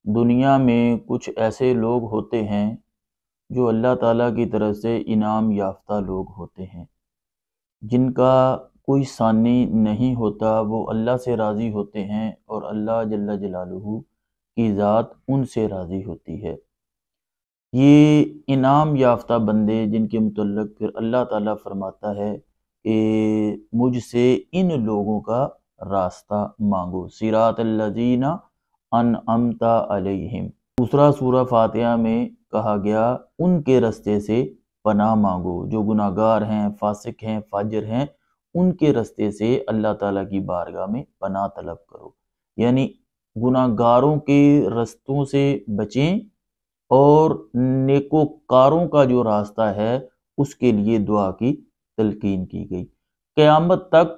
دنیا میں کچھ ایسے لوگ ہوتے ہیں جو اللہ تعالیٰ کی طرف سے انعام یافتہ لوگ ہوتے ہیں، جن کا کوئی ثانی نہیں ہوتا، وہ اللہ سے راضی ہوتے ہیں اور اللہ جل جلالہ کی ذات ان سے راضی ہوتی ہے۔ یہ انعام یافتہ بندے جن کے متعلق پھر اللہ تعالیٰ فرماتا ہے کہ مجھ سے ان لوگوں کا راستہ مانگو، صراط الذین انعمت علیہم۔ دوسرا سورہ فاتحہ میں کہا گیا ان کے رستے سے پناہ مانگو، جو گناہ گار ہیں، فاسق ہیں، فاجر ہیں، ان کے رستے سے اللہ تعالیٰ کی بارگاہ میں پناہ طلب کرو، یعنی گناہ گاروں کے رستوں سے بچیں اور نیکوکاروں کا جو راستہ ہے اس کے لیے دعا کی تلقین کی گئی۔ قیامت تک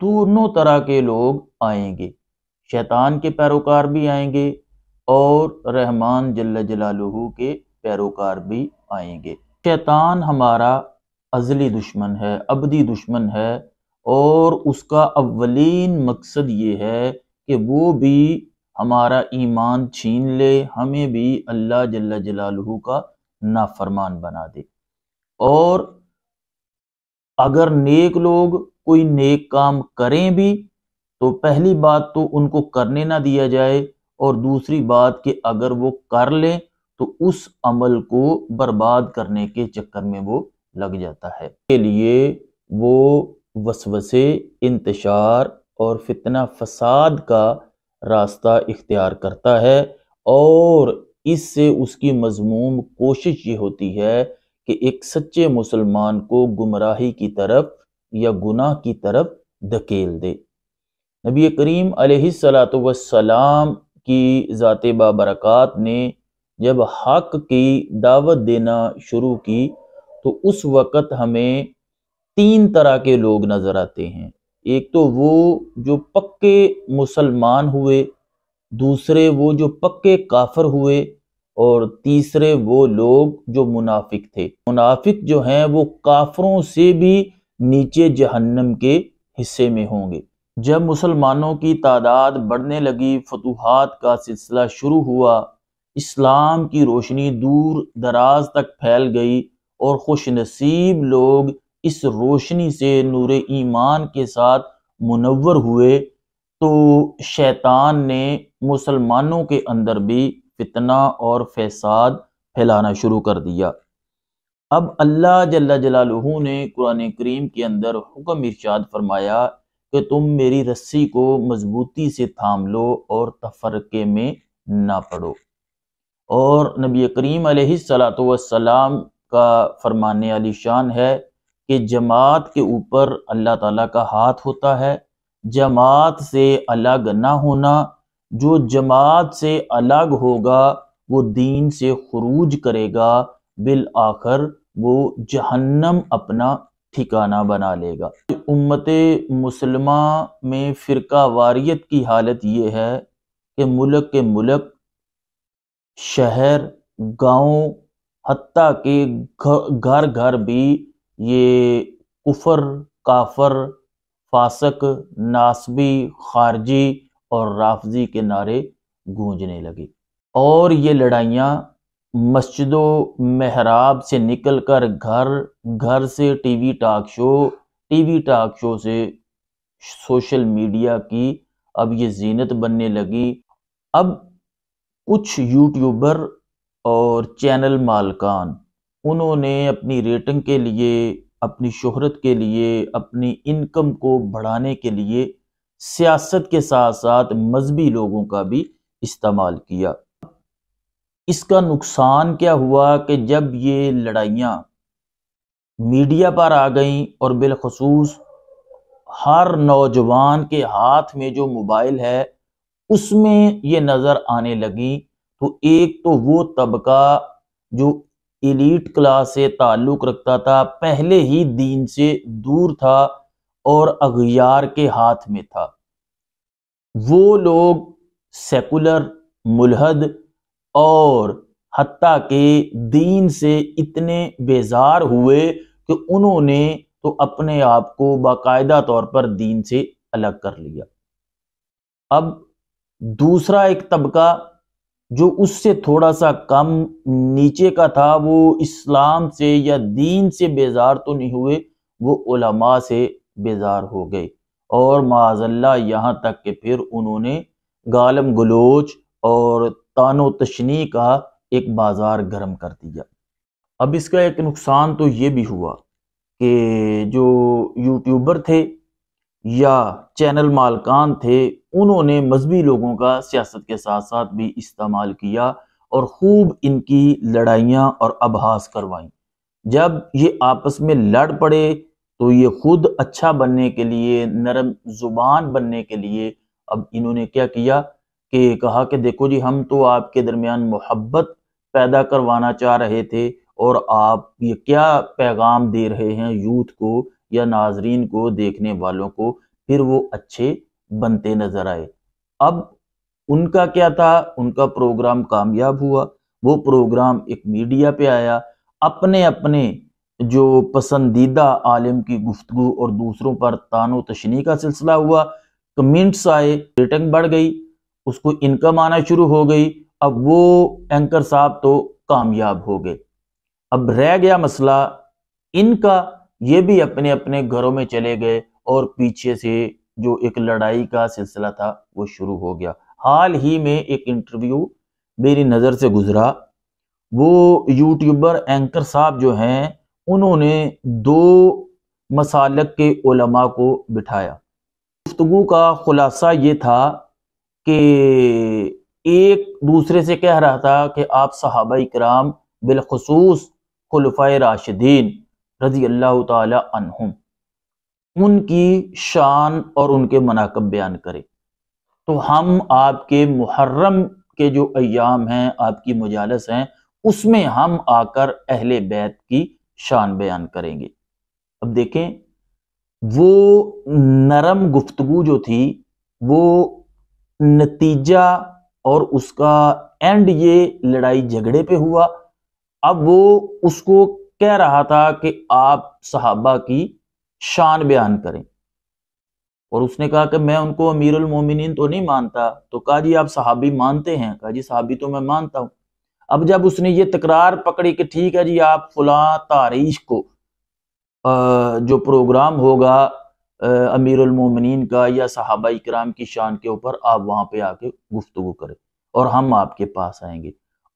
دونوں طرح کے لوگ آئیں گے، شیطان کے پیروکار بھی آئیں گے اور رحمان جل جلالہ کے پیروکار بھی آئیں گے۔ شیطان ہمارا ازلی دشمن ہے، ابدی دشمن ہے، اور اس کا اولین مقصد یہ ہے کہ وہ بھی ہمارا ایمان چھین لے، ہمیں بھی اللہ جل جلالہ کا نافرمان بنا دے۔ اور اگر نیک لوگ کوئی نیک کام کریں بھی تو پہلی بات تو ان کو کرنے نہ دیا جائے، اور دوسری بات کہ اگر وہ کر لیں تو اس عمل کو برباد کرنے کے چکر میں وہ لگ جاتا ہے۔ اس کے لیے وہ وسوسے، انتشار اور فتنہ فساد کا راستہ اختیار کرتا ہے، اور اس سے اس کی مذموم کوشش یہ ہوتی ہے کہ ایک سچے مسلمان کو گمراہی کی طرف یا گناہ کی طرف دھکیل دے۔ نبی کریم علیہ السلام کی ذات بابرکات نے جب حق کی دعوت دینا شروع کی تو اس وقت ہمیں تین طرح کے لوگ نظر آتے ہیں۔ ایک تو وہ جو پکے مسلمان ہوئے، دوسرے وہ جو پکے کافر ہوئے، اور تیسرے وہ لوگ جو منافق تھے۔ منافق جو ہیں وہ کافروں سے بھی نیچے جہنم کے حصے میں ہوں گے۔ جب مسلمانوں کی تعداد بڑھنے لگی، فتوحات کا سلسلہ شروع ہوا، اسلام کی روشنی دور دراز تک پھیل گئی، اور خوش نصیب لوگ اس روشنی سے نور ایمان کے ساتھ منور ہوئے، تو شیطان نے مسلمانوں کے اندر بھی فتنہ اور فساد پھیلانا شروع کر دیا۔ اب اللہ جل جلالہ نے قرآن کریم کے اندر حکم ارشاد فرمایا کہ تم میری رسی کو مضبوطی سے تھام لو اور تفرقے میں نہ پڑو۔ اور نبی کریم علیہ السلام کا فرمان علی شان ہے کہ جماعت کے اوپر اللہ تعالیٰ کا ہاتھ ہوتا ہے، جماعت سے الگ نہ ہونا۔ جو جماعت سے الگ ہوگا وہ دین سے خروج کرے گا، بالآخر وہ جہنم اپنا ٹھکانہ بنا لے گا۔ امت مسلمہ میں فرقہ واریت کی حالت یہ ہے کہ ملک کے ملک، شہر، گاؤں، حتیٰ کہ گھر گھر بھی یہ کفر، کافر، فاسق، ناسبی، خارجی اور رافضی کے نعرے گونجنے لگے، اور یہ لڑائیاں مسجد و محراب سے نکل کر گھر سے ٹی وی ٹاک شو سے سوشل میڈیا کی اب یہ زینت بننے لگی۔ اب کچھ یوٹیوبر اور چینل مالکان، انہوں نے اپنی ریٹنگ کے لیے، اپنی شہرت کے لیے، اپنی انکم کو بڑھانے کے لیے سیاست کے ساتھ ساتھ مذہبی لوگوں کا بھی استعمال کیا۔ اس کا نقصان کیا ہوا کہ جب یہ لڑائیاں میڈیا پر آ گئیں اور بالخصوص ہر نوجوان کے ہاتھ میں جو موبائل ہے اس میں یہ نظر آنے لگی، تو ایک تو وہ طبقہ جو ایلیٹ کلاس سے تعلق رکھتا تھا، پہلے ہی دین سے دور تھا اور اغیار کے ہاتھ میں تھا، وہ لوگ سیکولر، ملحد اور حتیٰ کہ دین سے اتنے بیزار ہوئے کہ انہوں نے تو اپنے آپ کو باقاعدہ طور پر دین سے الگ کر لیا۔ اب دوسرا ایک طبقہ جو اس سے تھوڑا سا کم نیچے کا تھا وہ اسلام سے یا دین سے بیزار تو نہیں ہوئے، وہ علماء سے بیزار ہو گئے، اور معاذ اللہ یہاں تک کہ پھر انہوں نے گالم گلوچ اور طعن و تشنیع کا ایک بازار گرم کر دیا۔ اب اس کا ایک نقصان تو یہ بھی ہوا کہ جو یوٹیوبر تھے یا چینل مالکان تھے، انہوں نے مذہبی لوگوں کا سیاست کے ساتھ ساتھ بھی استعمال کیا اور خوب ان کی لڑائیاں اور ابحاث کروائیں۔ جب یہ آپس میں لڑ پڑے تو یہ خود اچھا بننے کے لیے، نرم زبان بننے کے لیے اب انہوں نے کیا کیا کہ کہا کہ دیکھو جی، ہم تو آپ کے درمیان محبت پیدا کروانا چاہ رہے تھے، اور آپ یہ کیا پیغام دے رہے ہیں یوتھ کو یا ناظرین کو، دیکھنے والوں کو، پھر وہ اچھے بنتے نظر آئے۔ اب ان کا کیا تھا، ان کا پروگرام کامیاب ہوا، وہ پروگرام ایک میڈیا پہ آیا، اپنے اپنے جو پسندیدہ عالم کی گفتگو اور دوسروں پر طعن و تشنیع کا سلسلہ ہوا، کمنٹس آئے، ریٹنگ بڑھ گئی، اس کو انکم آنا شروع ہو گئی۔ اب وہ اینکر صاحب تو کامیاب ہو گئے، اب رہ گیا مسئلہ ان کا، یہ بھی اپنے اپنے گھروں میں چلے گئے، اور پیچھے سے جو ایک لڑائی کا سلسلہ تھا وہ شروع ہو گیا۔ حال ہی میں ایک انٹرویو میری نظر سے گزرا، وہ یوٹیوبر اینکر صاحب جو ہیں انہوں نے 2 مسالک کے علماء کو بٹھایا۔ گفتگو کا خلاصہ یہ تھا کہ ایک دوسرے سے کہہ رہا تھا کہ آپ صحابہ کرام بالخصوص خلفائے راشدین رضی اللہ تعالی عنہم، ان کی شان اور ان کے مناقب بیان کرے، تو ہم آپ کے محرم کے جو ایام ہیں، آپ کی مجالس ہیں، اس میں ہم آ کر اہل بیت کی شان بیان کریں گے۔ اب دیکھیں، وہ نرم گفتگو جو تھی وہ نتیجہ اور اس کا اینڈ یہ لڑائی جھگڑے پہ ہوا۔ اب وہ اس کو کہہ رہا تھا کہ آپ صحابہ کی شان بیان کریں، اور اس نے کہا کہ میں ان کو امیر المومنین تو نہیں مانتا، تو کہا جی آپ صحابی مانتے ہیں؟ کہا جی صحابی تو میں مانتا ہوں۔ اب جب اس نے یہ تکرار پکڑی کہ ٹھیک ہے جی، آپ فلاں تاریخ کو جو پروگرام ہوگا امیر المومنین کا یا صحابہ کرام کی شان کے اوپر، آپ وہاں پہ آ کے گفتگو کریں اور ہم آپ کے پاس آئیں گے۔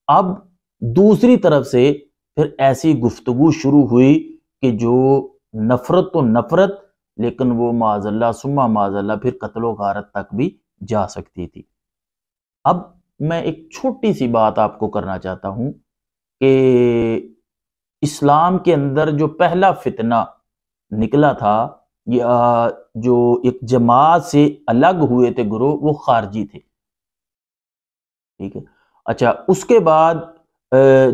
اب دوسری طرف سے پھر ایسی گفتگو شروع ہوئی کہ جو نفرت تو نفرت، لیکن وہ معاذ اللہ ثم معاذ اللہ پھر قتل و غارت تک بھی جا سکتی تھی۔ اب میں ایک چھوٹی سی بات آپ کو کرنا چاہتا ہوں کہ اسلام کے اندر جو پہلا فتنہ نکلا تھا، یا جو ایک جماعت سے الگ ہوئے تھے گروہ، وہ خارجی تھے، ٹھیک ہے۔ اچھا، اس کے بعد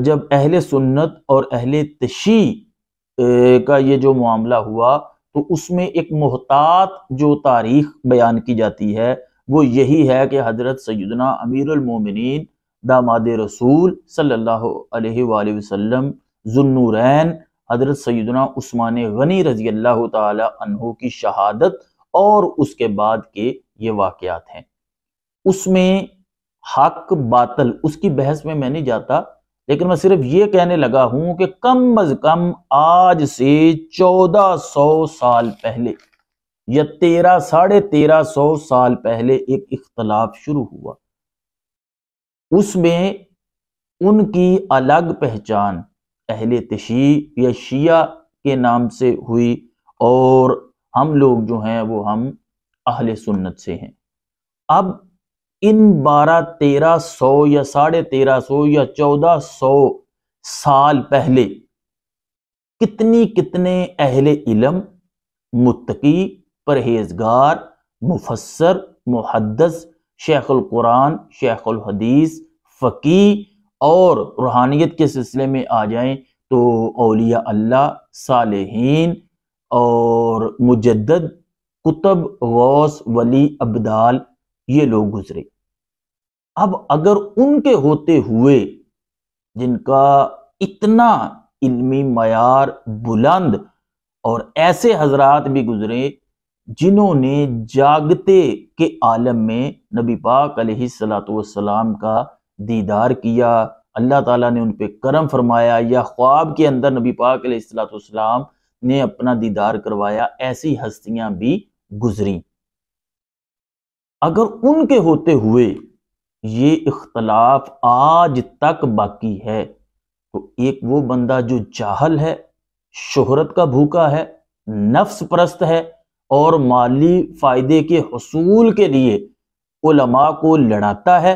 جب اہل سنت اور اہل تشیع کا یہ جو معاملہ ہوا، تو اس میں ایک محتاط جو تاریخ بیان کی جاتی ہے وہ یہی ہے کہ حضرت سیدنا امیر المومنین داماد رسول صلی اللہ علیہ وآلہ وسلم ذو النورین حضرت سیدنا عثمان غنی رضی اللہ تعالی عنہ کی شہادت اور اس کے بعد کے یہ واقعات ہیں۔ اس میں حق باطل اس کی بحث میں نہیں جاتا، لیکن میں صرف یہ کہنے لگا ہوں کہ کم از کم آج سے 1400 سال پہلے یا 1300 سال پہلے ایک اختلاف شروع ہوا، اس میں ان کی الگ پہچان اہل تشیع یا شیعہ کے نام سے ہوئی، اور ہم لوگ جو ہیں وہ ہم اہل سنت سے ہیں۔ اب ان 1300 یا 1350 یا 1400 سال پہلے کتنے اہل علم، متقی، پرہیزگار، مفسر، محدث، شیخ القرآن، شیخ الحدیث، فقیہ، اور روحانیت کے سلسلے میں آ جائیں تو اولیاء اللہ، صالحین اور مجدد، کتب، غوث، ولی، ابدال، یہ لوگ گزرے۔ اب اگر ان کے ہوتے ہوئے، جن کا اتنا علمی معیار بلند، اور ایسے حضرات بھی گزرے جنہوں نے جاگتے کے عالم میں نبی پاک علیہ الصلوۃ والسلام کا دیدار کیا، اللہ تعالیٰ نے ان پہ کرم فرمایا، یا خواب کے اندر نبی پاک علیہ الصلوۃ والسلام نے اپنا دیدار کروایا، ایسی ہستیاں بھی گزری۔ اگر ان کے ہوتے ہوئے یہ اختلاف آج تک باقی ہے تو ایک وہ بندہ جو جاہل ہے، شہرت کا بھوکا ہے، نفس پرست ہے، اور مالی فائدے کے حصول کے لیے علماء کو لڑاتا ہے،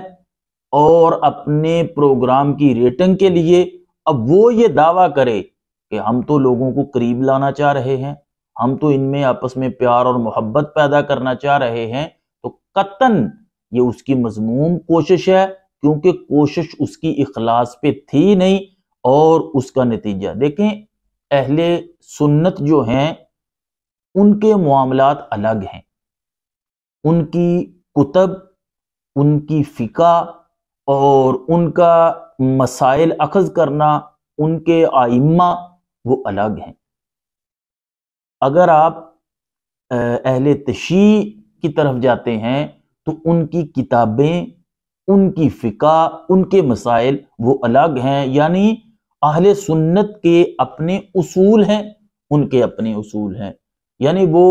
اور اپنے پروگرام کی ریٹنگ کے لیے اب وہ یہ دعویٰ کرے کہ ہم تو لوگوں کو قریب لانا چاہ رہے ہیں، ہم تو ان میں آپس میں پیار اور محبت پیدا کرنا چاہ رہے ہیں، تو قطعاً یہ اس کی مذموم کوشش ہے، کیونکہ کوشش اس کی اخلاص پہ تھی نہیں، اور اس کا نتیجہ دیکھیں۔ اہل سنت جو ہیں ان کے معاملات الگ ہیں، ان کی کتب، ان کی فقہ اور ان کا مسائل اخذ کرنا، ان کے ائمہ وہ الگ ہیں۔ اگر آپ اہل تشیع کی طرف جاتے ہیں تو ان کی کتابیں، ان کی فقہ، ان کے مسائل وہ الگ ہیں، یعنی اہل سنت کے اپنے اصول ہیں، ان کے اپنے اصول ہیں، یعنی وہ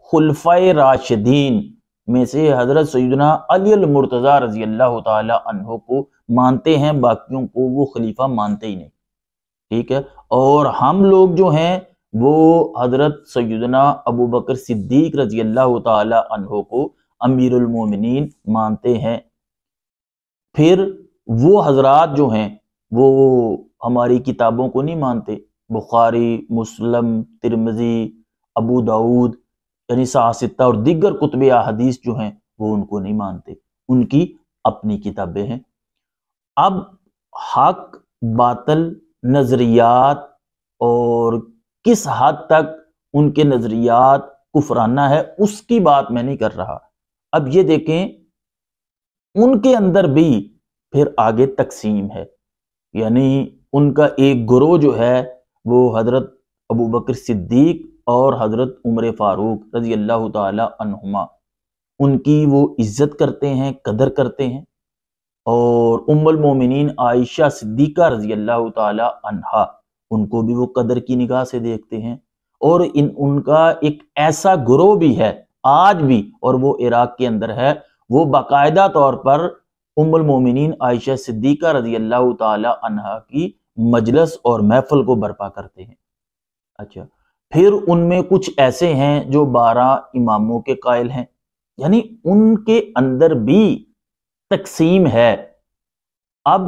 خلفائے راشدین میں سے حضرت سیدنا علی المرتضیٰ رضی اللہ تعالی عنہ کو مانتے ہیں، باقیوں کو وہ خلیفہ مانتے ہی نہیں، ٹھیک ہے۔ اور ہم لوگ جو ہیں وہ حضرت سیدنا ابو بکر صدیق رضی اللہ تعالی عنہ کو امیر المومنین مانتے ہیں۔ پھر وہ حضرات جو ہیں وہ ہماری کتابوں کو نہیں مانتے، بخاری، مسلم، ترمذی، ابو داؤد، یعنی ستہ اور دیگر کتب احادیث جو ہیں وہ ان کو نہیں مانتے، ان کی اپنی کتابیں ہیں۔ اب حق، باطل، نظریات اور کس حد تک ان کے نظریات کفرانہ ہے اس کی بات میں نہیں کر رہا۔ اب یہ دیکھیں ان کے اندر بھی پھر آگے تقسیم ہے، یعنی ان کا ایک گروہ جو ہے وہ حضرت ابو بکر صدیق اور حضرت عمر فاروق رضی اللہ تعالی عنہما، ان کی وہ عزت کرتے ہیں، قدر کرتے ہیں، اور ام المومنین عائشہ صدیقہ رضی اللہ تعالی عنہا، ان کو بھی وہ قدر کی نگاہ سے دیکھتے ہیں۔ اور ان کا ایک ایسا گروہ بھی ہے آج بھی، اور وہ عراق کے اندر ہے، وہ باقاعدہ طور پر ام المومنین عائشہ صدیقہ رضی اللہ تعالی عنہا کی مجلس اور محفل کو برپا کرتے ہیں۔ اچھا، پھر ان میں کچھ ایسے ہیں جو 12 اماموں کے قائل ہیں، یعنی ان کے اندر بھی تقسیم ہے۔ اب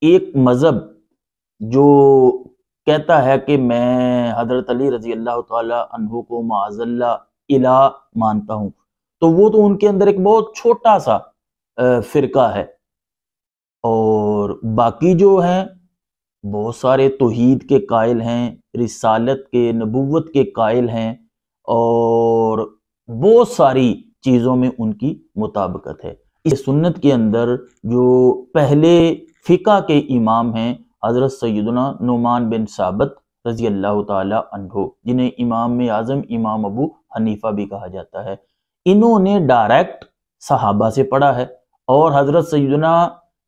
ایک مذہب جو کہتا ہے کہ میں حضرت علی رضی اللہ تعالی عنہ کو معاذ اللہ الہ مانتا ہوں، تو وہ تو ان کے اندر ایک بہت چھوٹا سا فرقہ ہے، اور باقی جو ہیں بہت سارے توحید کے قائل ہیں، رسالت کے، نبوت کے قائل ہیں، اور بہت ساری چیزوں میں ان کی مطابقت ہے۔ اس سنت کے اندر جو پہلے فقہ کے امام ہیں حضرت سیدنا نعمان بن ثابت رضی اللہ تعالی عنہ، جنہیں امام اعظم امام ابو حنیفہ بھی کہا جاتا ہے، انہوں نے ڈائریکٹ صحابہ سے پڑھا ہے، اور حضرت سیدنا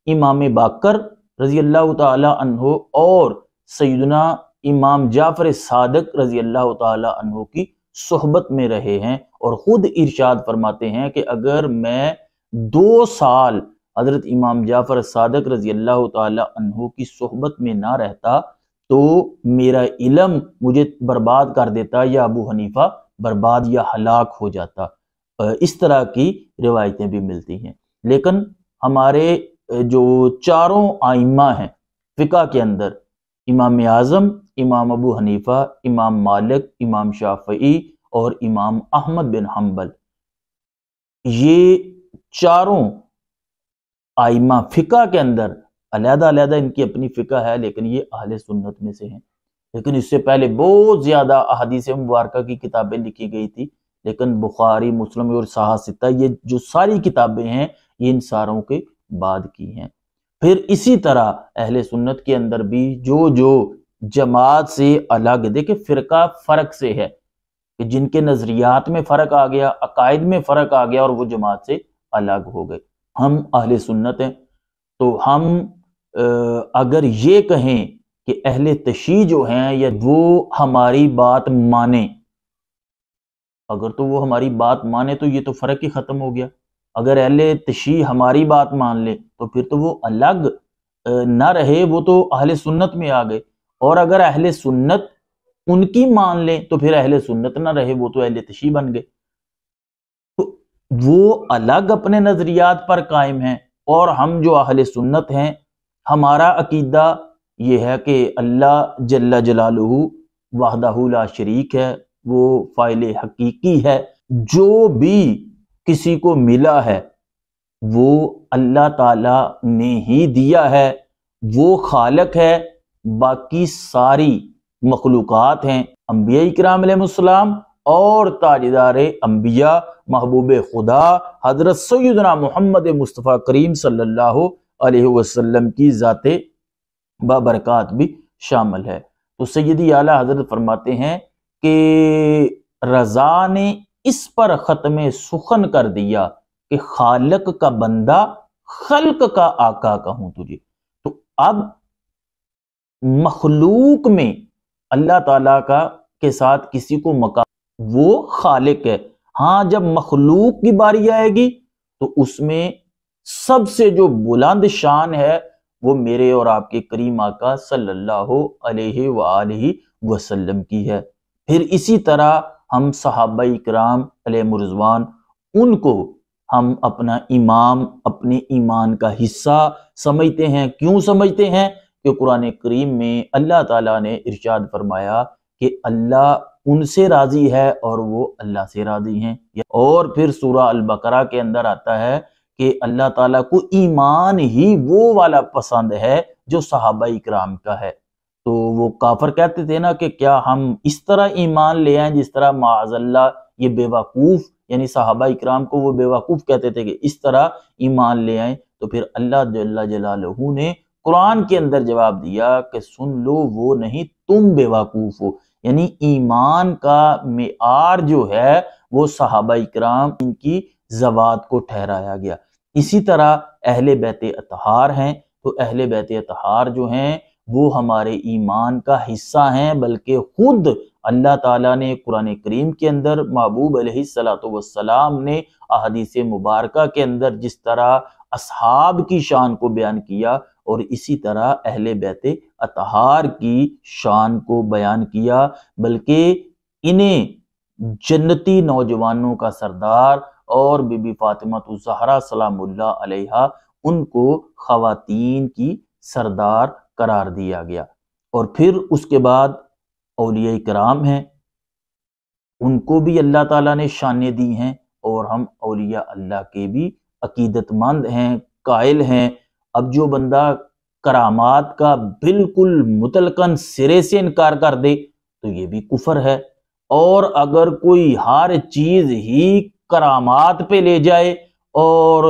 امام باقر رضی اللہ تعالی عنہ اور سیدنا امام جعفر صادق رضی اللہ تعالی عنہ کی صحبت میں رہے ہیں، اور خود ارشاد فرماتے ہیں کہ اگر میں 2 سال حضرت امام جعفر صادق رضی اللہ تعالی عنہ کی صحبت میں نہ رہتا تو میرا علم مجھے برباد کر دیتا، یا ابو حنیفہ برباد یا ہلاک ہو جاتا۔ اس طرح کی روایتیں بھی ملتی ہیں، لیکن ہمارے جو 4 ائمہ ہیں فقہ کے اندر، امام اعظم، امام ابو حنیفہ، امام مالک، امام شافعی اور امام احمد بن حنبل، یہ 4 ائمہ فقہ کے اندر علیحدہ علیحدہ ان کی اپنی فقہ ہے، لیکن یہ اہل سنت میں سے ہیں۔ لیکن اس سے پہلے بہت زیادہ احادیث مبارکہ کی کتابیں لکھی گئی تھی، لیکن بخاری، مسلم اور ستہ، یہ جو ساری کتابیں ہیں یہ ان ساروں کے بعد کی ہیں۔ پھر اسی طرح اہل سنت کے اندر بھی جو جماعت سے الگ، دیکھیں فرقہ فرق سے ہے کہ جن کے نظریات میں فرق آ گیا، عقائد میں فرق آ گیا، اور وہ جماعت سے الگ ہو گئے۔ ہم اہل سنت ہیں، تو ہم اگر یہ کہیں کہ اہل تشیع جو ہیں یا وہ ہماری بات مانیں، اگر تو وہ ہماری بات مانے تو یہ تو فرق ہی ختم ہو گیا۔ اگر اہل تشیع ہماری بات مان لے تو پھر تو وہ الگ نہ رہے، وہ تو اہل سنت میں آ گئے، اور اگر اہل سنت ان کی مان لیں تو پھر اہل سنت نہ رہے، وہ تو اہل تشیع بن گئے۔ تو وہ الگ اپنے نظریات پر قائم ہیں، اور ہم جو اہل سنت ہیں ہمارا عقیدہ یہ ہے کہ اللہ جل جلالہ وحدہ لا شریک ہے، وہ فاعل حقیقی ہے، جو بھی کسی کو ملا ہے وہ اللہ تعالیٰ نے ہی دیا ہے، وہ خالق ہے، باقی ساری مخلوقات ہیں انبیاء کرام علیہ السلام اور تاجدار انبیاء محبوب خدا حضرت سیدنا محمد مصطفیٰ کریم صلی اللہ علیہ وسلم کی ذات بابرکات بھی شامل ہے۔ تو سیدی اعلیٰ حضرت فرماتے ہیں کہ رضا نے اس پر ختم سخن کر دیا کہ خالق کا بندہ خلق کا آقا کہوں تجھے۔ تو اب مخلوق میں اللہ تعالیٰ کے ساتھ کسی کو مقام، وہ خالق ہے۔ ہاں جب مخلوق کی باری آئے گی تو اس میں سب سے جو بلند شان ہے وہ میرے اور آپ کے کریم آقا صلی اللہ علیہ وآلہ وسلم کی ہے۔ پھر اسی طرح ہم صحابہ کرام علیہ رضوان ان کو ہم اپنا امام، اپنے ایمان کا حصہ سمجھتے ہیں۔ کیوں سمجھتے ہیں؟ کہ قرآن کریم میں اللہ تعالیٰ نے ارشاد فرمایا کہ اللہ ان سے راضی ہے اور وہ اللہ سے راضی ہیں، اور پھر سورہ البقرہ کے اندر آتا ہے کہ اللہ تعالیٰ کو ایمان ہی وہ والا پسند ہے جو صحابہ کرام کا ہے۔ تو وہ کافر کہتے تھے نا کہ کیا ہم اس طرح ایمان لے آئیں جس طرح معاذ اللہ یہ بے وقوف، یعنی صحابہ کرام کو وہ بے وقوف کہتے تھے کہ اس طرح ایمان لے آئیں۔ تو پھر اللہ جل جلالہ نے قرآن کے اندر جواب دیا کہ سن لو، وہ نہیں تم بے وقوف ہو، یعنی ایمان کا معیار جو ہے وہ صحابہ کرام ان کی ذوات کو ٹھہرایا گیا۔ اسی طرح اہل بیت اطہار ہیں، تو اہل بیت اطہار جو ہیں وہ ہمارے ایمان کا حصہ ہیں، بلکہ خود اللہ تعالیٰ نے قرآن کریم کے اندر محبوب علیہ الصلوۃ والسلام نے احادیث مبارکہ کے اندر جس طرح اصحاب کی شان کو بیان کیا، اور اسی طرح اہل بیت اطہار کی شان کو بیان کیا، بلکہ انہیں جنتی نوجوانوں کا سردار اور بی بی فاطمہ الزہرا سلام اللہ علیہا ان کو خواتین کی سردار قرار دیا گیا۔ اور پھر اس کے بعد اولیاء کرام ہیں، ان کو بھی اللہ تعالیٰ نے شانیں دی ہیں، اور ہم اولیاء اللہ کے بھی عقیدت مند ہیں، قائل ہیں۔ اب جو بندہ کرامات کا بالکل مطلقاً سرے سے انکار کر دے تو یہ بھی کفر ہے، اور اگر کوئی ہر چیز ہی کرامات پہ لے جائے اور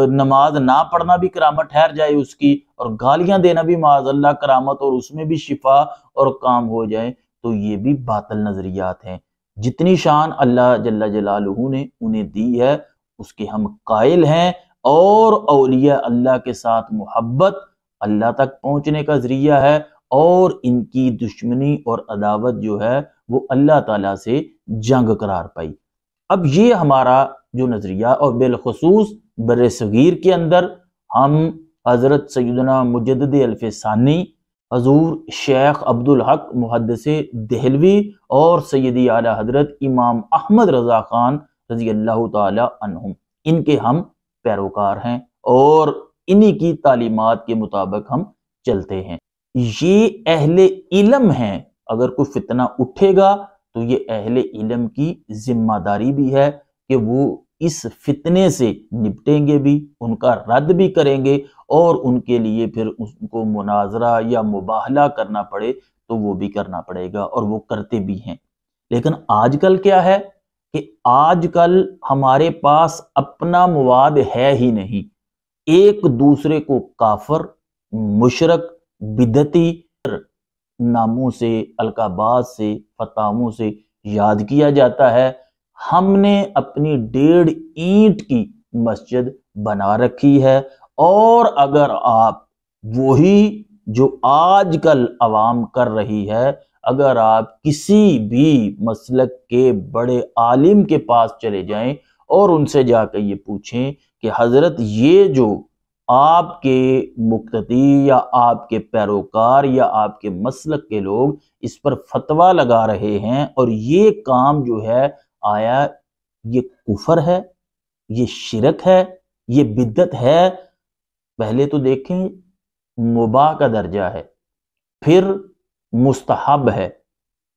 نماز نہ پڑھنا بھی کرامت ٹھہر جائے اس کی، اور گالیاں دینا بھی معاذ اللہ کرامت، اور اس میں بھی شفا اور کام ہو جائے، تو یہ بھی باطل نظریات ہیں۔ جتنی شان اللہ جل جلالہ نے انہیں دی ہے اس کے ہم قائل ہیں، اور اولیاء اللہ کے ساتھ محبت اللہ تک پہنچنے کا ذریعہ ہے، اور ان کی دشمنی اور عداوت جو ہے وہ اللہ تعالیٰ سے جنگ قرار پائی۔ اب یہ ہمارا جو نظریہ، اور بالخصوص بر صغیر کے اندر ہم حضرت سیدنا مجدد الف ثانی حضور شیخ عبدالحق محدث دہلوی اور سیدی اعلیٰ حضرت امام احمد رضا خان رضی اللہ تعالی عنہم، ان کے ہم پیروکار ہیں، اور انہی کی تعلیمات کے مطابق ہم چلتے ہیں۔ یہ اہل علم ہیں، اگر کوئی فتنہ اٹھے گا تو یہ اہل علم کی ذمہ داری بھی ہے کہ وہ اس فتنے سے نپٹیں گے بھی، ان کا رد بھی کریں گے، اور ان کے لیے پھر ان کو مناظرہ یا مباہلہ کرنا پڑے تو وہ بھی کرنا پڑے گا، اور وہ کرتے بھی ہیں۔ لیکن آج کل کیا ہے کہ آج کل ہمارے پاس اپنا مواد ہے ہی نہیں، ایک دوسرے کو کافر، مشرک، بدعتی ناموں سے، القابات سے، فتاووں سے یاد کیا جاتا ہے۔ ہم نے اپنی 1.5 اینٹ کی مسجد بنا رکھی ہے، اور اگر آپ وہی جو آج کل عوام کر رہی ہے، اگر آپ کسی بھی مسلک کے بڑے عالم کے پاس چلے جائیں اور ان سے جا کے یہ پوچھیں کہ حضرت یہ جو آپ کے مقتدی یا آپ کے پیروکار یا آپ کے مسلک کے لوگ اس پر فتویٰ لگا رہے ہیں اور یہ کام جو ہے، آیا یہ کفر ہے، یہ شرک ہے، یہ بدعت ہے؟ پہلے تو دیکھیں مباح کا درجہ ہے، پھر مستحب ہے،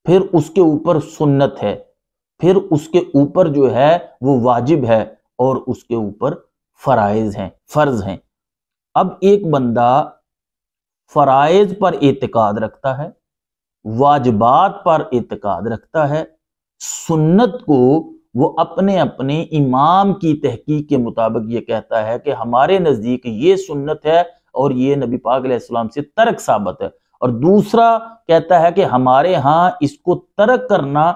پھر اس کے اوپر سنت ہے، پھر اس کے اوپر جو ہے وہ واجب ہے، اور اس کے اوپر فرض ہیں۔ اب ایک بندہ فرائض پر اعتقاد رکھتا ہے، واجبات پر اعتقاد رکھتا ہے، سنت کو وہ اپنے امام کی تحقیق کے مطابق یہ کہتا ہے کہ ہمارے نزدیک یہ سنت ہے اور یہ نبی پاک علیہ السلام سے ترک ثابت ہے، اور دوسرا کہتا ہے کہ ہمارے ہاں اس کو ترک کرنا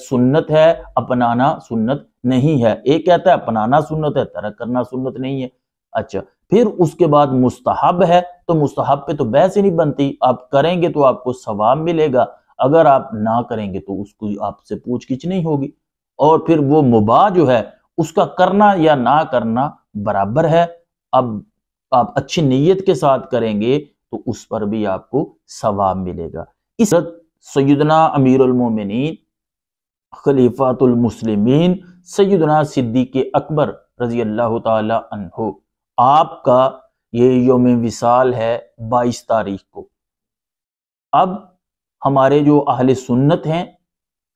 سنت ہے، اپنانا سنت نہیں ہے۔ ایک کہتا ہے اپنانا سنت ہے، ترک کرنا سنت نہیں ہے۔ اچھا، پھر اس کے بعد مستحب ہے، تو مستحب پہ تو بحث ہی نہیں بنتی، آپ کریں گے تو آپ کو ثواب ملے گا، اگر آپ نہ کریں گے تو اس کو آپ سے پوچھ گچھ نہیں ہوگی۔ اور پھر وہ مباح جو ہے اس کا کرنا یا نہ کرنا برابر ہے، اب آپ اچھی نیت کے ساتھ کریں گے تو اس پر بھی آپ کو ثواب ملے گا۔ اس سیدنا امیر المومنین خلیفۃ المسلمین سیدنا صدیق اکبر رضی اللہ تعالی عنہ، آپ کا یہ یوم وصال ہے 22 تاریخ کو۔ اب ہمارے جو اہل سنت ہیں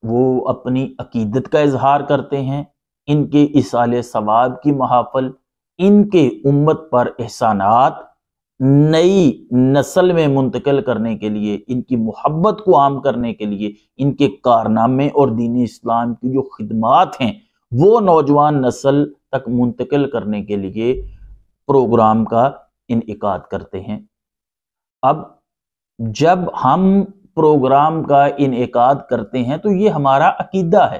وہ اپنی عقیدت کا اظہار کرتے ہیں، ان کے ایصال ثواب کی محافل، ان کے امت پر احسانات نئی نسل میں منتقل کرنے کے لیے، ان کی محبت کو عام کرنے کے لیے، ان کے کارنامے اور دین اسلام کی جو خدمات ہیں وہ نوجوان نسل تک منتقل کرنے کے لیے پروگرام کا انعقاد کرتے ہیں۔ اب جب ہم پروگرام کا انعقاد کرتے ہیں تو یہ ہمارا عقیدہ ہے۔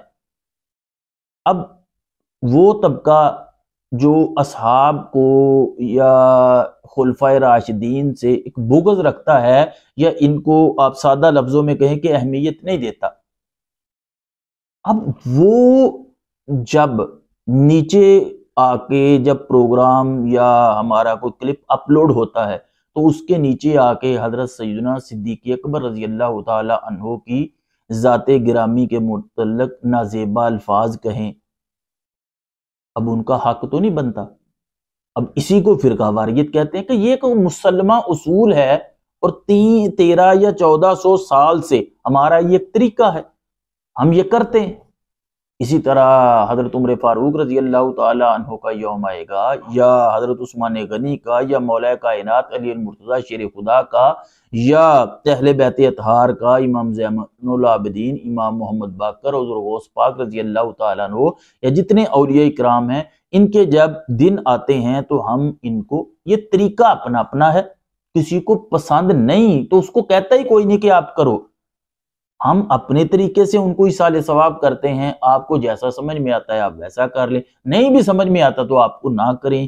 اب وہ طبقہ جو اصحاب کو یا خلفائے راشدین سے ایک بغض رکھتا ہے، یا ان کو آپ سادہ لفظوں میں کہیں کہ اہمیت نہیں دیتا، اب وہ جب نیچے آ کے جب پروگرام یا ہمارا کوئی کلپ اپلوڈ ہوتا ہے تو اس کے نیچے آ کے حضرت سیدنا صدیق اکبر رضی اللہ تعالی عنہ کی ذات گرامی کے متعلق نازیبا الفاظ کہیں، اب ان کا حق تو نہیں بنتا۔ اب اسی کو فرقہ واریت کہتے ہیں کہ یہ کوئی مسلمہ اصول ہے، اور 13 یا 1400 سال سے ہمارا یہ طریقہ ہے، ہم یہ کرتے ہیں۔ اسی طرح حضرت عمر فاروق رضی اللہ تعالی عنہ کا یوم آئے گا، یا حضرت عثمان غنی کا، یا مولا کائنات علی المرتضیٰ شیر خدا کا، یا اہل بیت اطہار کا، امام زین العابدین، امام محمد باقر، حضور غوث پاک رضی اللہ تعالیٰ عنہ، یا جتنے اولیاء اکرام ہیں، ان کے جب دن آتے ہیں تو ہم ان کو یہ طریقہ اپنا ہے، کسی کو پسند نہیں تو اس کو کہتا ہی کوئی نہیں کہ آپ کرو، ہم اپنے طریقے سے ان کو ایصال ثواب کرتے ہیں۔ آپ کو جیسا سمجھ میں آتا ہے آپ ویسا کر لیں، نہیں بھی سمجھ میں آتا تو آپ کو نہ کریں۔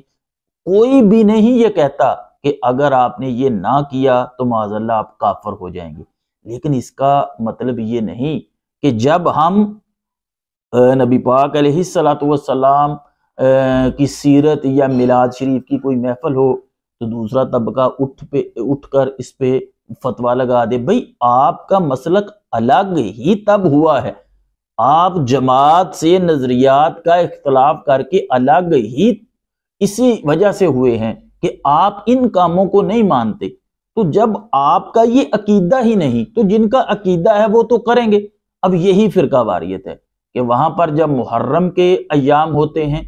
کوئی بھی نہیں یہ کہتا کہ اگر آپ نے یہ نہ کیا تو معاذ اللہ آپ کافر ہو جائیں گے، لیکن اس کا مطلب یہ نہیں کہ جب ہم نبی پاک علیہ الصلوۃ والسلام کی سیرت یا میلاد شریف کی کوئی محفل ہو تو دوسرا طبقہ اٹھ کر اس پہ فتویٰ لگا دے۔ بھئی آپ کا مسلک الگ ہی تب ہوا ہے، آپ جماعت سے نظریات کا اختلاف کر کے الگ ہی اسی وجہ سے ہوئے ہیں کہ آپ ان کاموں کو نہیں مانتے۔ تو جب آپ کا یہ عقیدہ ہی نہیں تو جن کا عقیدہ ہے وہ تو کریں گے۔ اب یہی فرقہ واریت ہے کہ وہاں پر جب محرم کے ایام ہوتے ہیں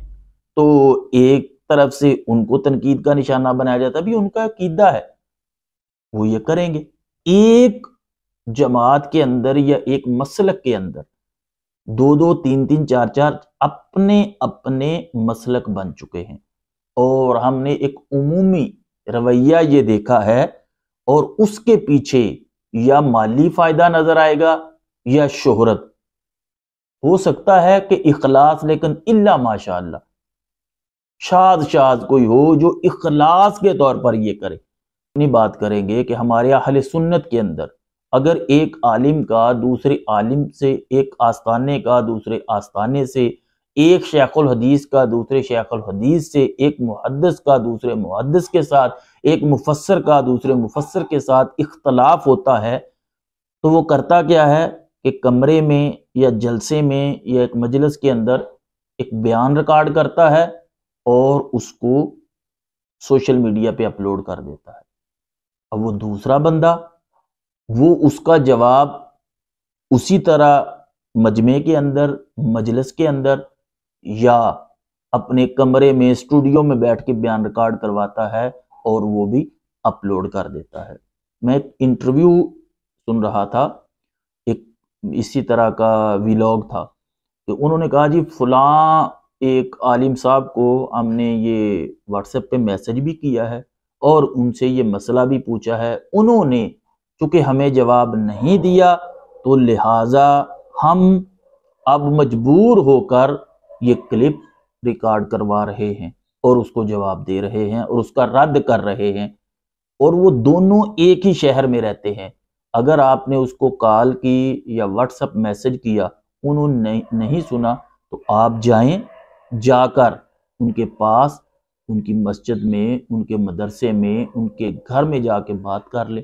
تو ایک طرف سے ان کو تنقید کا نشانہ بنایا جاتا ہے، بھی ان کا عقیدہ ہے وہ یہ کریں گے۔ ایک جماعت کے اندر یا ایک مسلک کے اندر 2 3 4 اپنے مسلک بن چکے ہیں، اور ہم نے ایک عمومی رویہ یہ دیکھا ہے، اور اس کے پیچھے یا مالی فائدہ نظر آئے گا یا شہرت، ہو سکتا ہے کہ اخلاص، لیکن الا ماشاء اللہ شاذ کوئی ہو جو اخلاص کے طور پر یہ کرے۔ اپنی بات کریں گے کہ ہمارے اہل سنت کے اندر اگر ایک عالم کا دوسرے عالم سے، ایک آستانے کا دوسرے آستانے سے، ایک شیخ الحدیث کا دوسرے شیخ الحدیث سے، ایک محدث کا دوسرے محدث کے ساتھ، ایک مفسر کا دوسرے مفسر کے ساتھ اختلاف ہوتا ہے، تو وہ کرتا کیا ہے کہ کمرے میں یا جلسے میں یا ایک مجلس کے اندر ایک بیان ریکارڈ کرتا ہے اور اس کو سوشل میڈیا پہ اپلوڈ کر دیتا ہے۔ اب وہ دوسرا بندہ وہ اس کا جواب اسی طرح مجمع کے اندر، مجلس کے اندر یا اپنے کمرے میں اسٹوڈیو میں بیٹھ کے بیان ریکارڈ کرواتا ہے اور وہ بھی اپلوڈ کر دیتا ہے۔ میں ایک انٹرویو سن رہا تھا، ایک اسی طرح کا ویلاگ تھا کہ انہوں نے کہا جی فلاں ایک عالم صاحب کو ہم نے یہ واٹس ایپ پہ میسج بھی کیا ہے اور ان سے یہ مسئلہ بھی پوچھا ہے، انہوں نے چونکہ ہمیں جواب نہیں دیا تو لہٰذا ہم اب مجبور ہو کر یہ کلپ ریکارڈ کروا رہے ہیں اور اس کو جواب دے رہے ہیں اور اس کا رد کر رہے ہیں، اور وہ دونوں ایک ہی شہر میں رہتے ہیں۔ اگر آپ نے اس کو کال کی یا واٹس ایپ میسج کیا، انہوں نے نہیں سنا، تو آپ جائیں، جا کر ان کے پاس، ان کی مسجد میں، ان کے مدرسے میں، ان کے گھر میں جا کے بات کر لیں،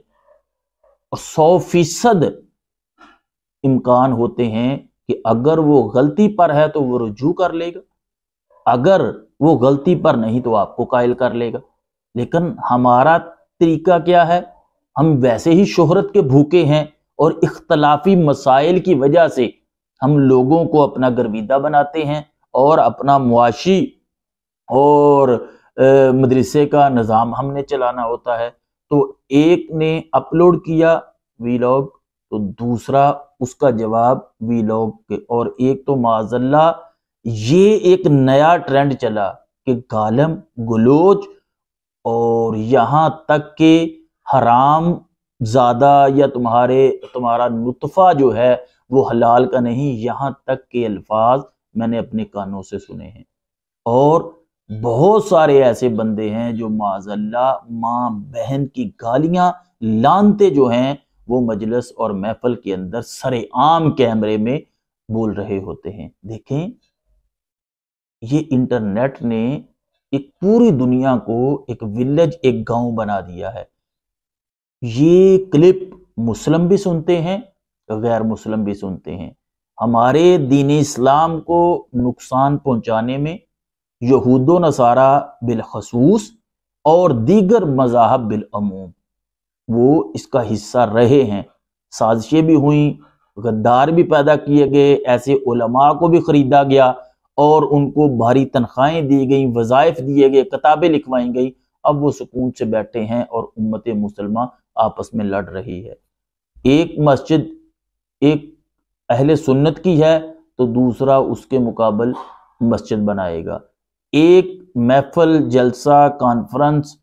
اور 100% امکان ہوتے ہیں کہ اگر وہ غلطی پر ہے تو وہ رجوع کر لے گا، اگر وہ غلطی پر نہیں تو آپ کو قائل کر لے گا۔ لیکن ہمارا طریقہ کیا ہے؟ ہم ویسے ہی شہرت کے بھوکے ہیں اور اختلافی مسائل کی وجہ سے ہم لوگوں کو اپنا گرویدہ بناتے ہیں اور اپنا معاشی اور مدرسے کا نظام ہم نے چلانا ہوتا ہے۔ تو ایک نے اپلوڈ کیا ویلاگ تو دوسرا اس کا جواب ویلاگ کے، اور ایک تو معاذ اللہ یہ ایک نیا ٹرینڈ چلا کہ گالم گلوچ، اور یہاں تک کہ حرام زادہ یا تمہارا نطفہ جو ہے وہ حلال کا نہیں، یہاں تک کہ الفاظ میں نے اپنے کانوں سے سنے ہیں۔ اور بہت سارے ایسے بندے ہیں جو معاذ اللہ ماں بہن کی گالیاں، لعنتیں جو ہیں وہ مجلس اور محفل کے اندر سر عام کیمرے میں بول رہے ہوتے ہیں۔ دیکھیں یہ انٹرنیٹ نے ایک پوری دنیا کو ایک ولیج، ایک گاؤں بنا دیا ہے۔ یہ کلپ مسلم بھی سنتے ہیں، غیر مسلم بھی سنتے ہیں۔ ہمارے دین اسلام کو نقصان پہنچانے میں یہود و نصارہ بالخصوص اور دیگر مذاہب بالعموم وہ اس کا حصہ رہے ہیں۔ سازشیں بھی ہوئیں، غدار بھی پیدا کیے گئے، ایسے علماء کو بھی خریدا گیا اور ان کو بھاری تنخواہیں دی گئیں، وظائف دیے گئے، کتابیں لکھوائیں گئی۔ اب وہ سکون سے بیٹھے ہیں اور امت مسلمہ آپس میں لڑ رہی ہے۔ ایک مسجد ایک اہل سنت کی ہے تو دوسرا اس کے مقابل مسجد بنائے گا۔ ایک محفل، جلسہ، کانفرنس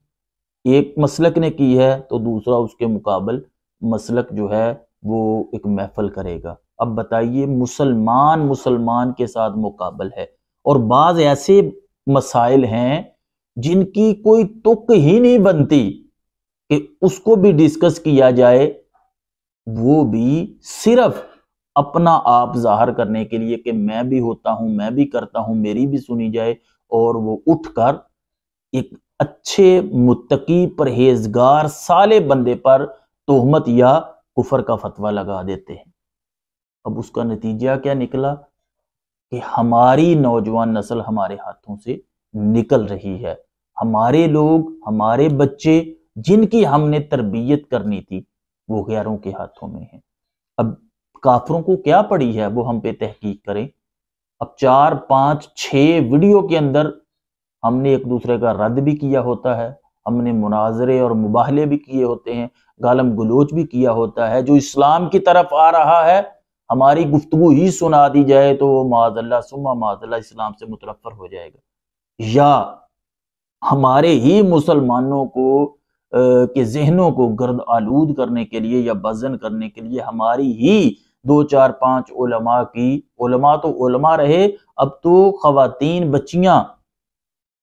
ایک مسلک نے کی ہے تو دوسرا اس کے مقابل مسلک جو ہے وہ ایک محفل کرے گا۔ اب بتائیے مسلمان کے ساتھ مقابل ہے، اور بعض ایسے مسائل ہیں جن کی کوئی تک ہی نہیں بنتی کہ اس کو بھی ڈسکس کیا جائے، وہ بھی صرف اپنا آپ ظاہر کرنے کے لیے کہ میں بھی ہوتا ہوں، میں بھی کرتا ہوں، میری بھی سنی جائے، اور وہ اٹھ کر ایک اچھے متقی پرہیزگار صالح بندے پر تہمت یا کفر کا فتویٰ لگا دیتے ہیں۔ اب اس کا نتیجہ کیا نکلا کہ ہماری نوجوان نسل ہمارے ہاتھوں سے نکل رہی ہے۔ ہمارے لوگ، ہمارے بچے جن کی ہم نے تربیت کرنی تھی وہ غیروں کے ہاتھوں میں ہیں۔ اب کافروں کو کیا پڑی ہے وہ ہم پہ تحقیق کریں۔ اب 4، 5، 6 ویڈیو کے اندر ہم نے ایک دوسرے کا رد بھی کیا ہوتا ہے، ہم نے مناظرے اور مباہلے بھی کیے ہوتے ہیں، گالم گلوچ بھی کیا ہوتا ہے۔ جو اسلام کی طرف آ رہا ہے ہماری گفتگو ہی سنا دی جائے تو وہ معاذ اللہ ثم معاذ اللہ اسلام سے متنفر ہو جائے گا، یا ہمارے ہی مسلمانوں کو کے ذہنوں کو گرد آلود کرنے کے لیے یا بدظن کرنے کے لیے ہماری ہی 2، 4، 5 علماء کی، علماء تو علماء رہے، اب تو خواتین، بچیاں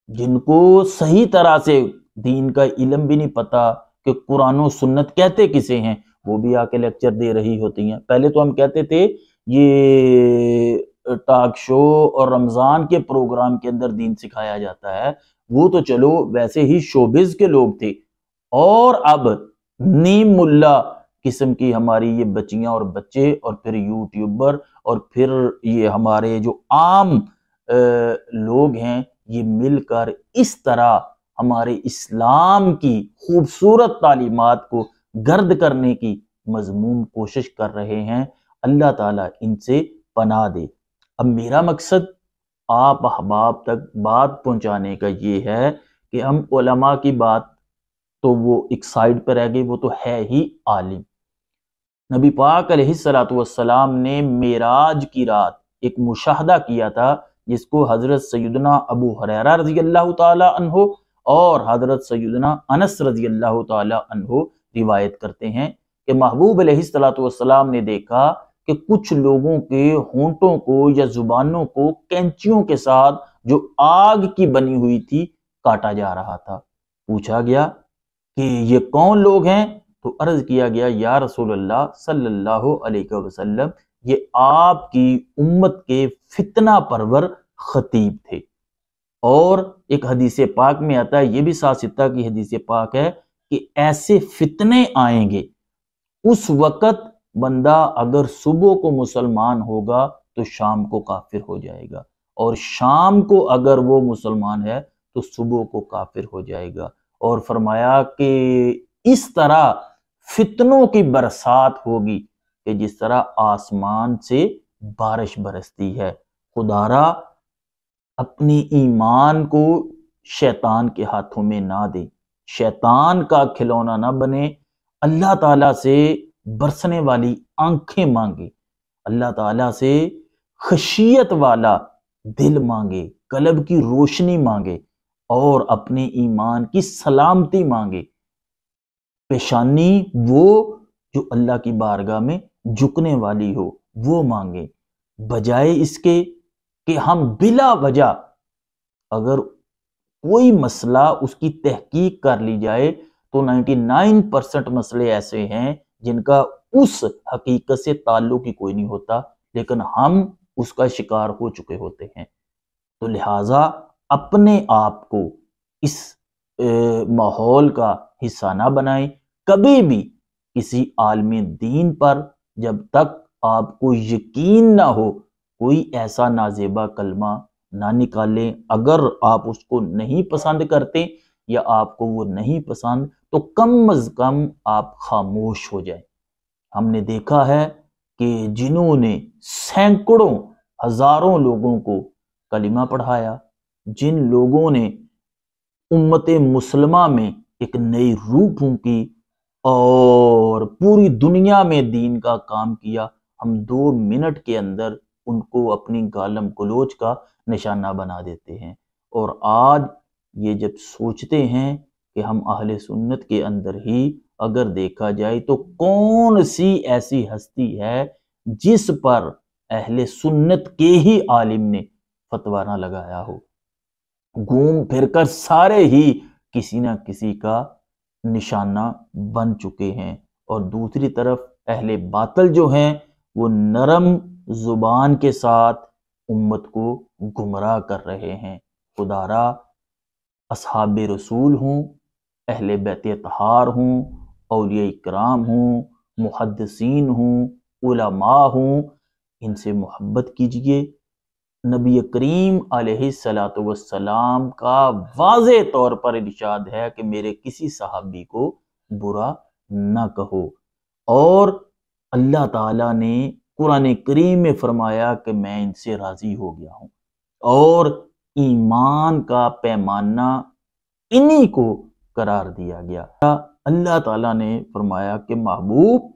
جن کو صحیح طرح سے دین کا علم بھی نہیں پتا کہ قرآن و سنت کہتے کسے ہیں، وہ بھی آ کے لیکچر دے رہی ہوتی ہیں۔ پہلے تو ہم کہتے تھے یہ ٹاک شو اور رمضان کے پروگرام کے اندر دین سکھایا جاتا ہے، وہ تو چلو ویسے ہی شوبز کے لوگ تھے، اور اب نیم ملا قسم کی ہماری یہ بچیاں اور بچے، اور پھر یوٹیوبر، اور پھر یہ ہمارے جو عام لوگ ہیں، یہ مل کر اس طرح ہمارے اسلام کی خوبصورت تعلیمات کو گرد کرنے کی مذموم کوشش کر رہے ہیں۔ اللہ تعالیٰ ان سے پناہ دے۔ اب میرا مقصد آپ احباب تک بات پہنچانے کا یہ ہے کہ ہم علماء کی بات تو وہ ایک سائیڈ پہ رہ گئی، وہ تو ہے ہی عالم۔ نبی پاک علیہ السلام نے معراج کی رات ایک مشاہدہ کیا تھا، جس کو حضرت سیدنا ابو ہریرہ رضی اللہ تعالی عنہ اور حضرت سیدنا انس رضی اللہ تعالی عنہ روایت کرتے ہیں کہ محبوب علیہ السلام نے دیکھا کہ کچھ لوگوں کے ہونٹوں کو یا زبانوں کو کینچیوں کے ساتھ جو آگ کی بنی ہوئی تھی کاٹا جا رہا تھا۔ پوچھا گیا کہ یہ کون لوگ ہیں؟ تو عرض کیا گیا یا رسول اللہ صلی اللہ علیہ وسلم، یہ آپ کی امت کے فتنہ پرور خطیب تھے۔ اور ایک حدیث پاک میں آتا ہے، یہ بھی ساستہ کی حدیث پاک ہے، کہ ایسے فتنے آئیں گے، اس وقت بندہ اگر صبح کو مسلمان ہوگا تو شام کو کافر ہو جائے گا، اور شام کو اگر وہ مسلمان ہے تو صبح کو کافر ہو جائے گا۔ اور فرمایا کہ اس طرح فتنوں کی برسات ہوگی کہ جس طرح آسمان سے بارش برستی ہے۔ خدارا اپنی ایمان کو شیطان کے ہاتھوں میں نہ دے، شیطان کا کھلونا نہ بنے، اللہ تعالیٰ سے برسنے والی آنکھیں مانگے، اللہ تعالیٰ سے خشیت والا دل مانگے، قلب کی روشنی مانگے، اور اپنے ایمان کی سلامتی مانگے۔ پیشانی وہ جو اللہ کی بارگاہ میں جھکنے والی ہو وہ مانگے، بجائے اس کے کہ ہم بلا وجہ اگر کوئی مسئلہ اس کی تحقیق کر لی جائے تو 99% مسئلے ایسے ہیں جن کا اس حقیقت سے تعلق ہی کوئی نہیں ہوتا، لیکن ہم اس کا شکار ہو چکے ہوتے ہیں۔ تو لہٰذا اپنے آپ کو اس ماحول کا حصہ نہ بنائیں۔ کبھی بھی کسی عالم دین پر جب تک آپ کو یقین نہ ہو کوئی ایسا نازیبا کلمہ نہ نکالیں۔ اگر آپ اس کو نہیں پسند کرتے یا آپ کو وہ نہیں پسند تو کم از کم آپ خاموش ہو جائیں۔ ہم نے دیکھا ہے کہ جنہوں نے سینکڑوں ہزاروں لوگوں کو کلمہ پڑھایا، جن لوگوں نے امت مسلمہ میں ایک نئی روح پھونکی اور پوری دنیا میں دین کا کام کیا، ہم 2 منٹ کے اندر ان کو اپنی گالم گلوچ کا نشانہ بنا دیتے ہیں۔ اور آج یہ جب سوچتے ہیں کہ ہم اہل سنت کے اندر ہی اگر دیکھا جائے تو کون سی ایسی ہستی ہے جس پر اہل سنت کے ہی عالم نے فتویٰ نہ لگایا ہو؟ گھوم پھر کر سارے ہی کسی نہ کسی کا نشانہ بن چکے ہیں، اور دوسری طرف اہل باطل جو ہیں وہ نرم زبان کے ساتھ امت کو گمراہ کر رہے ہیں۔ خدارا اصحاب رسول ہوں، اہل بیت اطہار ہوں، اولیاء اکرام ہوں، محدثین ہوں، علماء ہوں، ان سے محبت کیجئے۔ نبی کریم علیہ السلام کا واضح طور پر ارشاد ہے کہ میرے کسی صحابی کو برا نہ کہو، اور اللہ تعالیٰ نے قرآن کریم میں فرمایا کہ میں ان سے راضی ہو گیا ہوں، اور ایمان کا پیمانہ انہی کو قرار دیا گیا۔ اللہ تعالیٰ نے فرمایا کہ محبوب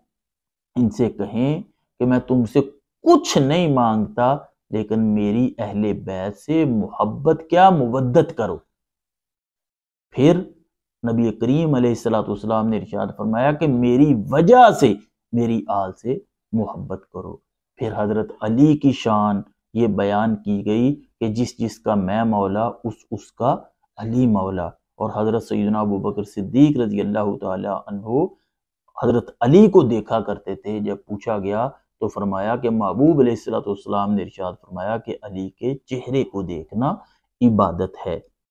ان سے کہیں کہ میں تم سے کچھ نہیں مانگتا، لیکن میری اہل بیت سے محبت کیا، مودت کرو۔ پھر نبی کریم علیہ السلام نے ارشاد فرمایا کہ میری وجہ سے میری آل سے محبت کرو۔ پھر حضرت علی کی شان یہ بیان کی گئی کہ جس جس کا میں مولا اس کا علی مولا۔ اور حضرت سیدنا ابوبکر صدیق رضی اللہ تعالی عنہ حضرت علی کو دیکھا کرتے تھے۔ جب پوچھا گیا تو فرمایا کہ محبوب علیہ الصلوۃ والسلام نے ارشاد فرمایا کہ علی کے چہرے کو دیکھنا عبادت ہے۔